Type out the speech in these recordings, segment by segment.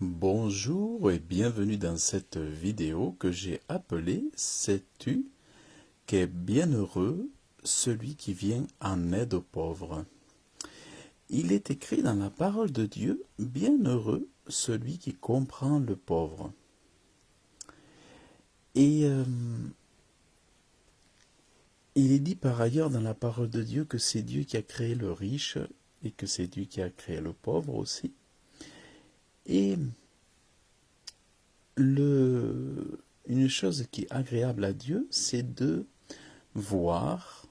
Bonjour et bienvenue dans cette vidéo que j'ai appelée Sais-tu qu'est bienheureux celui qui vient en aide aux pauvres? Il est écrit dans la parole de Dieu, bienheureux celui qui comprend le pauvre. Et il est dit par ailleurs dans la parole de Dieu que c'est Dieu qui a créé le riche et que c'est Dieu qui a créé le pauvre aussi. Et une chose qui est agréable à Dieu, c'est de voir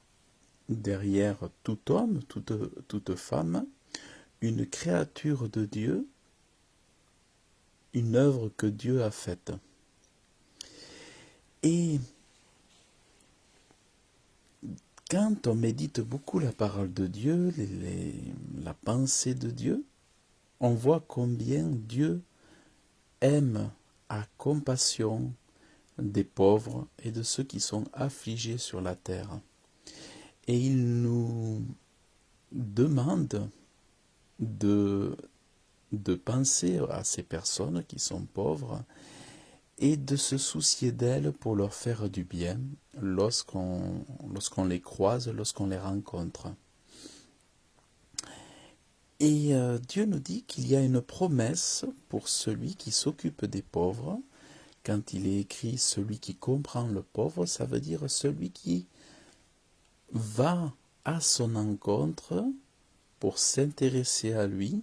derrière tout homme, toute femme, une créature de Dieu, une œuvre que Dieu a faite. Et quand on médite beaucoup la parole de Dieu, la pensée de Dieu, on voit combien Dieu aime, a compassion des pauvres et de ceux qui sont affligés sur la terre. Et il nous demande de penser à ces personnes qui sont pauvres et de se soucier d'elles pour leur faire du bien lorsqu'on les croise, lorsqu'on les rencontre. Et Dieu nous dit qu'il y a une promesse pour celui qui s'occupe des pauvres. Quand il est écrit celui qui comprend le pauvre, ça veut dire celui qui va à son encontre pour s'intéresser à lui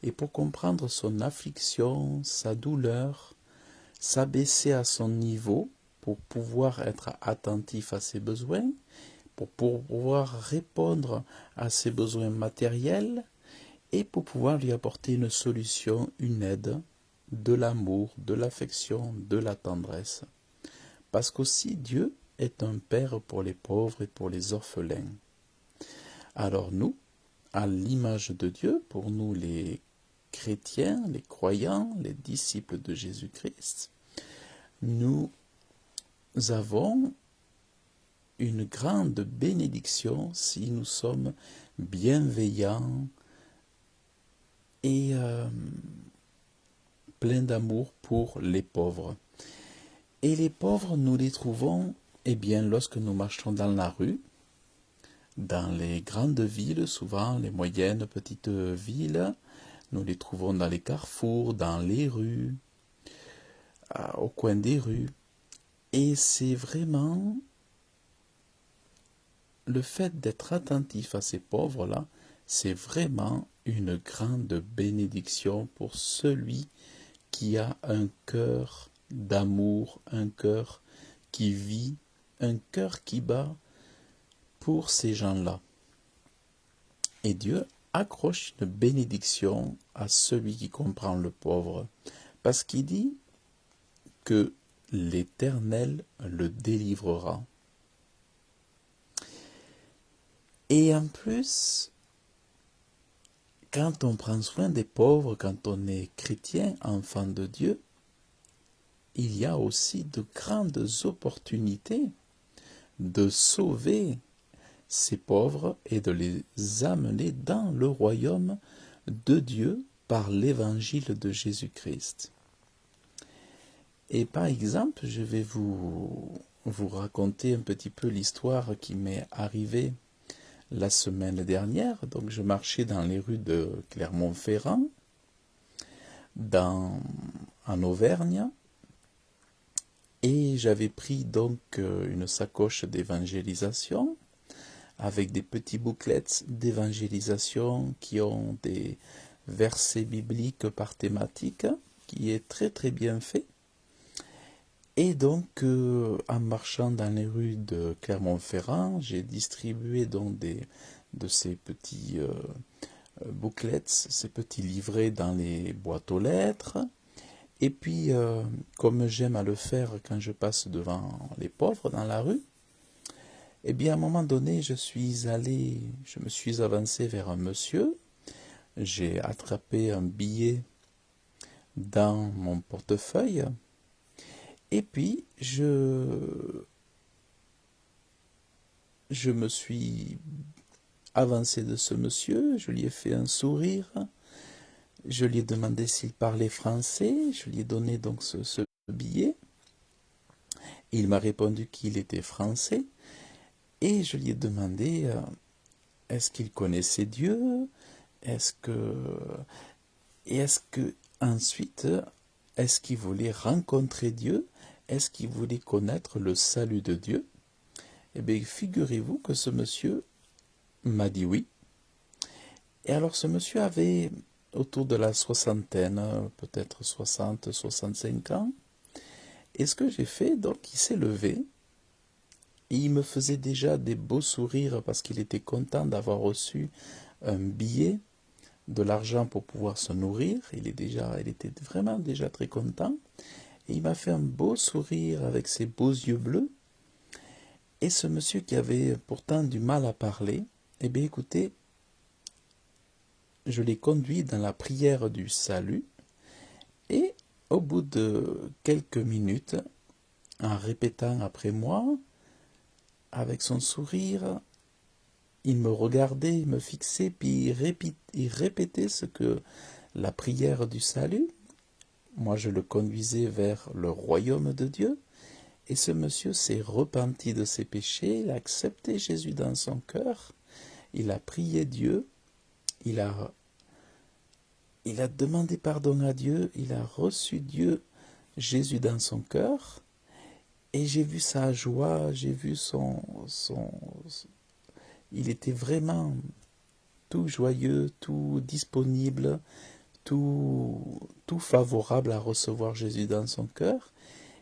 et pour comprendre son affliction, sa douleur, s'abaisser à son niveau pour pouvoir être attentif à ses besoins, pour pouvoir répondre à ses besoins matériels et pour pouvoir lui apporter une solution, une aide, de l'amour, de l'affection, de la tendresse. Parce qu'aussi Dieu est un père pour les pauvres et pour les orphelins. Alors nous, à l'image de Dieu, pour nous les chrétiens, les croyants, les disciples de Jésus-Christ, nous avons une grande bénédiction si nous sommes bienveillants et pleins d'amour pour les pauvres. Et les pauvres, nous les trouvons, lorsque nous marchons dans la rue, dans les grandes villes, souvent les moyennes, petites villes, nous les trouvons dans les carrefours, dans les rues, au coin des rues. Et c'est vraiment le fait d'être attentif à ces pauvres-là, c'est vraiment une grande bénédiction pour celui qui a un cœur d'amour, un cœur qui vit, un cœur qui bat pour ces gens-là. Et Dieu accroche une bénédiction à celui qui comprend le pauvre, parce qu'il dit que l'Éternel le délivrera. Et en plus, quand on prend soin des pauvres, quand on est chrétien, enfant de Dieu, il y a aussi de grandes opportunités de sauver ces pauvres et de les amener dans le royaume de Dieu par l'évangile de Jésus-Christ. Et par exemple, je vais vous raconter un petit peu l'histoire qui m'est arrivée la semaine dernière. Donc je marchais dans les rues de Clermont-Ferrand, en Auvergne, et j'avais pris donc une sacoche d'évangélisation avec des petits bouclettes d'évangélisation qui ont des versets bibliques par thématique, qui est très très bien fait. Et donc, en marchant dans les rues de Clermont-Ferrand, j'ai distribué donc de ces petits bouclettes, ces petits livrets dans les boîtes aux lettres. Et puis, comme j'aime à le faire quand je passe devant les pauvres dans la rue, à un moment donné, je me suis avancé vers un monsieur, j'ai attrapé un billet dans mon portefeuille, et puis je me suis avancé de ce monsieur, je lui ai fait un sourire, Je lui ai demandé s'il parlait français, je lui ai donné donc ce billet. Il m'a répondu qu'il était français et je lui ai demandé est-ce qu'il connaissait Dieu, est-ce que et est-ce que ensuite est-ce qu'il voulait rencontrer Dieu, est-ce qu'il voulait connaître le salut de Dieu. Eh bien, figurez-vous que ce monsieur m'a dit oui. Et alors ce monsieur avait autour de la soixantaine, peut-être 60, 65 ans. Et ce que j'ai fait, donc, il s'est levé. Et il me faisait déjà des beaux sourires parce qu'il était content d'avoir reçu un billet, de l'argent pour pouvoir se nourrir. Il était vraiment déjà très content. Et il m'a fait un beau sourire avec ses beaux yeux bleus. Et ce monsieur qui avait pourtant du mal à parler, eh bien écoutez, je l'ai conduit dans la prière du salut. Et au bout de quelques minutes, en répétant après moi, avec son sourire, il me regardait, il me fixait, puis il répétait ce que la prière du salut. Moi, je le conduisais vers le royaume de Dieu. Et ce monsieur s'est repenti de ses péchés, il a accepté Jésus dans son cœur, il a prié Dieu, il a, il a demandé pardon à Dieu, il a reçu Dieu, Jésus dans son cœur. Et j'ai vu sa joie, j'ai vu il était vraiment tout joyeux, tout disponible, tout favorable à recevoir Jésus dans son cœur.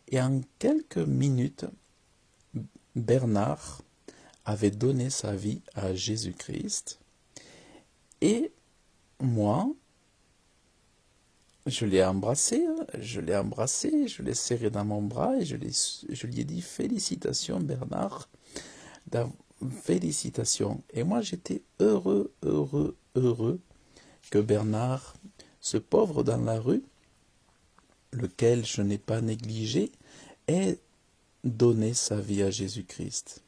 Et en quelques minutes, Bernard avait donné sa vie à Jésus-Christ. Et moi, je l'ai embrassé, je l'ai serré dans mon bras et je lui ai dit félicitations Bernard, félicitations. Et moi j'étais heureux, heureux, heureux que Bernard, ce pauvre dans la rue, lequel je n'ai pas négligé, ait donné sa vie à Jésus-Christ.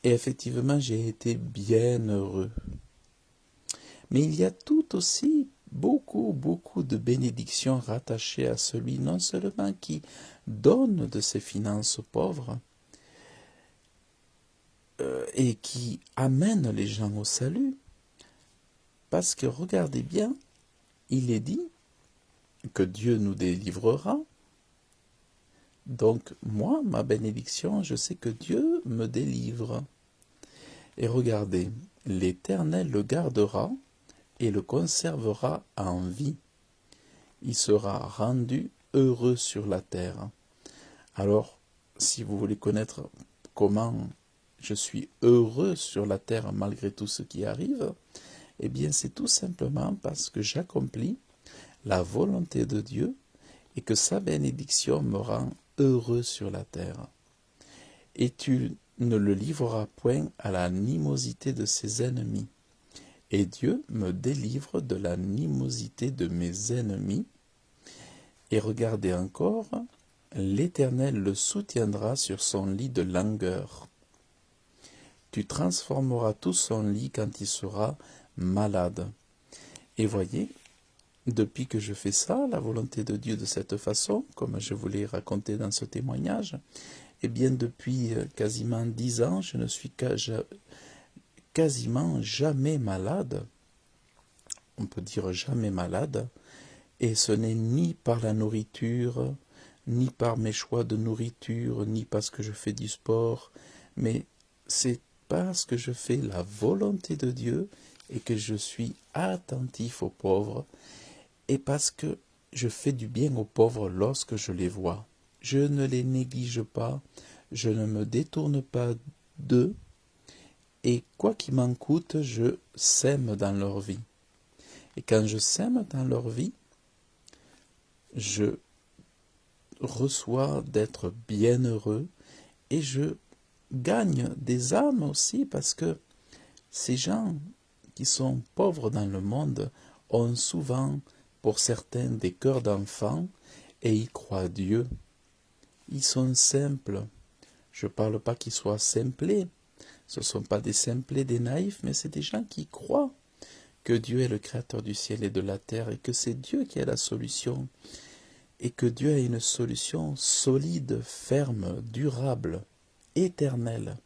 Et effectivement, j'ai été bien heureux. Mais il y a tout aussi beaucoup, beaucoup de bénédictions rattachées à celui non seulement qui donne de ses finances aux pauvres et qui amène les gens au salut, parce que regardez bien, il est dit que Dieu nous délivrera. Donc moi, ma bénédiction, je sais que Dieu me délivre. Et regardez, l'Éternel le gardera et le conservera en vie. Il sera rendu heureux sur la terre. Alors, si vous voulez connaître comment je suis heureux sur la terre malgré tout ce qui arrive, eh bien c'est tout simplement parce que j'accomplis la volonté de Dieu et que sa bénédiction me rend heureux sur la terre. Et tu ne le livreras point à l'animosité de ses ennemis. Et Dieu me délivre de l'animosité de mes ennemis. Et regardez encore, l'Éternel le soutiendra sur son lit de langueur. Tu transformeras tout son lit quand il sera malade. Et voyez, depuis que je fais ça, la volonté de Dieu de cette façon, comme je vous l'ai raconté dans ce témoignage, eh bien depuis quasiment 10 ans, je ne suis quasiment jamais malade. On peut dire jamais malade. Et ce n'est ni par la nourriture, ni par mes choix de nourriture, ni parce que je fais du sport, mais c'est parce que je fais la volonté de Dieu et que je suis attentif aux pauvres, et parce que je fais du bien aux pauvres lorsque je les vois. Je ne les néglige pas, je ne me détourne pas d'eux, et quoi qu'il m'en coûte, je sème dans leur vie. Et quand je sème dans leur vie, je reçois d'être bienheureux et je gagne des âmes aussi parce que ces gens qui sont pauvres dans le monde ont souvent, pour certains, des cœurs d'enfants et ils croient Dieu. Ils sont simples. Je ne parle pas qu'ils soient simplés. Ce ne sont pas des simplés, des naïfs, mais c'est des gens qui croient que Dieu est le créateur du ciel et de la terre et que c'est Dieu qui a la solution et que Dieu a une solution solide, ferme, durable, éternelle.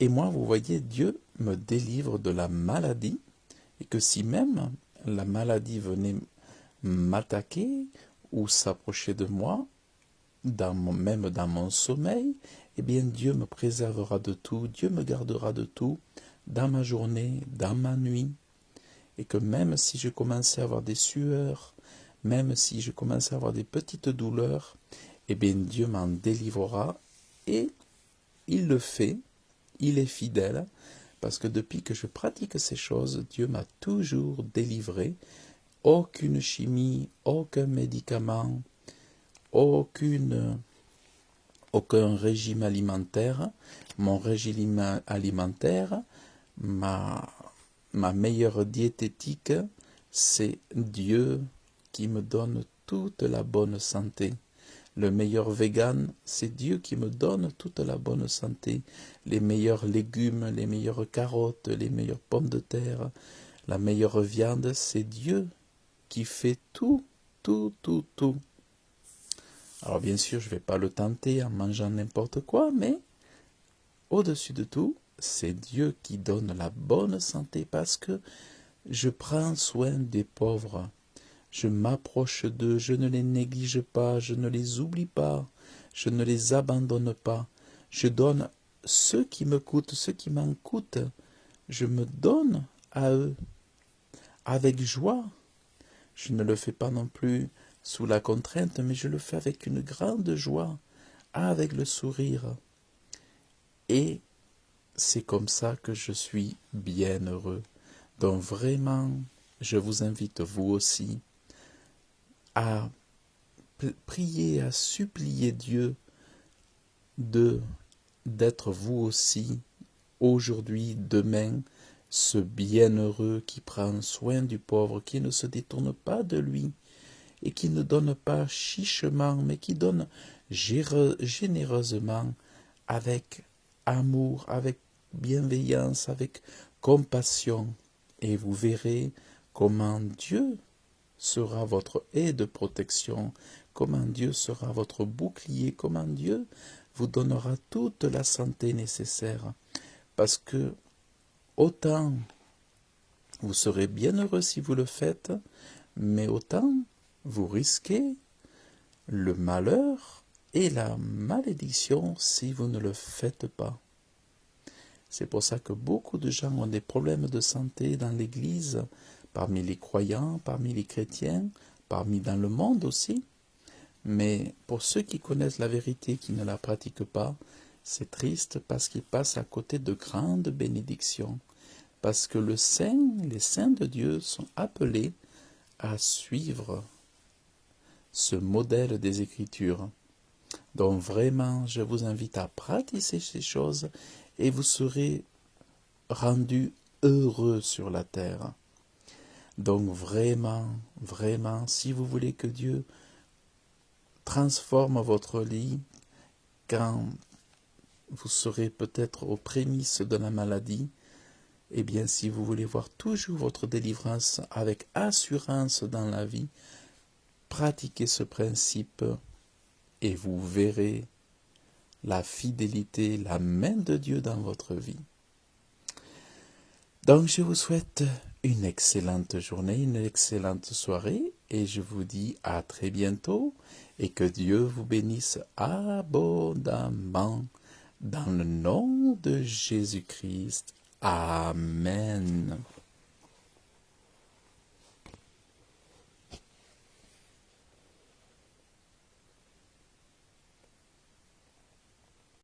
Et moi, vous voyez, Dieu me délivre de la maladie et que si même la maladie venait m'attaquer ou s'approcher de moi, même dans mon sommeil, eh bien Dieu me préservera de tout, Dieu me gardera de tout, dans ma journée, dans ma nuit, et que même si je commençais à avoir des sueurs, même si je commençais à avoir des petites douleurs, eh bien Dieu m'en délivrera, et il le fait, il est fidèle, parce que depuis que je pratique ces choses, Dieu m'a toujours délivré. Aucune chimie, aucun médicament, aucun régime alimentaire. Mon régime alimentaire, ma meilleure diététique, c'est Dieu qui me donne toute la bonne santé. Le meilleur vegan, c'est Dieu qui me donne toute la bonne santé. Les meilleurs légumes, les meilleures carottes, les meilleures pommes de terre, la meilleure viande, c'est Dieu qui fait tout, tout, tout, tout. Alors bien sûr, je ne vais pas le tenter en mangeant n'importe quoi, mais au-dessus de tout, c'est Dieu qui donne la bonne santé parce que je prends soin des pauvres. Je m'approche d'eux, je ne les néglige pas, je ne les oublie pas, je ne les abandonne pas. Je donne ce qui me coûte, ce qui m'en coûte. Je me donne à eux avec joie. Je ne le fais pas non plus sous la contrainte, mais je le fais avec une grande joie, avec le sourire. Et c'est comme ça que je suis bien heureux. Donc vraiment, je vous invite, vous aussi, à prier, à supplier Dieu d'être vous aussi, aujourd'hui, demain, ce bienheureux qui prend soin du pauvre, qui ne se détourne pas de lui, et qui ne donne pas chichement, mais qui donne généreusement, avec amour, avec bienveillance, avec compassion. Et vous verrez comment Dieu sera votre aide de protection, comment Dieu sera votre bouclier, comment Dieu vous donnera toute la santé nécessaire. Parce que autant vous serez bien heureux si vous le faites, mais autant vous risquez le malheur et la malédiction si vous ne le faites pas. C'est pour ça que beaucoup de gens ont des problèmes de santé dans l'Église, parmi les croyants, parmi les chrétiens, parmi dans le monde aussi. Mais pour ceux qui connaissent la vérité, qui ne la pratiquent pas, c'est triste parce qu'ils passent à côté de grandes bénédictions. Parce que les saints de Dieu sont appelés à suivre ce modèle des Écritures. Donc vraiment, je vous invite à pratiquer ces choses et vous serez rendus heureux sur la terre. Donc vraiment, vraiment, si vous voulez que Dieu transforme votre lit quand vous serez peut-être aux prémices de la maladie, eh bien si vous voulez voir toujours votre délivrance avec assurance dans la vie, pratiquez ce principe et vous verrez la fidélité, la main de Dieu dans votre vie. Donc je vous souhaite une excellente journée, une excellente soirée et je vous dis à très bientôt et que Dieu vous bénisse abondamment dans le nom de Jésus-Christ. Amen.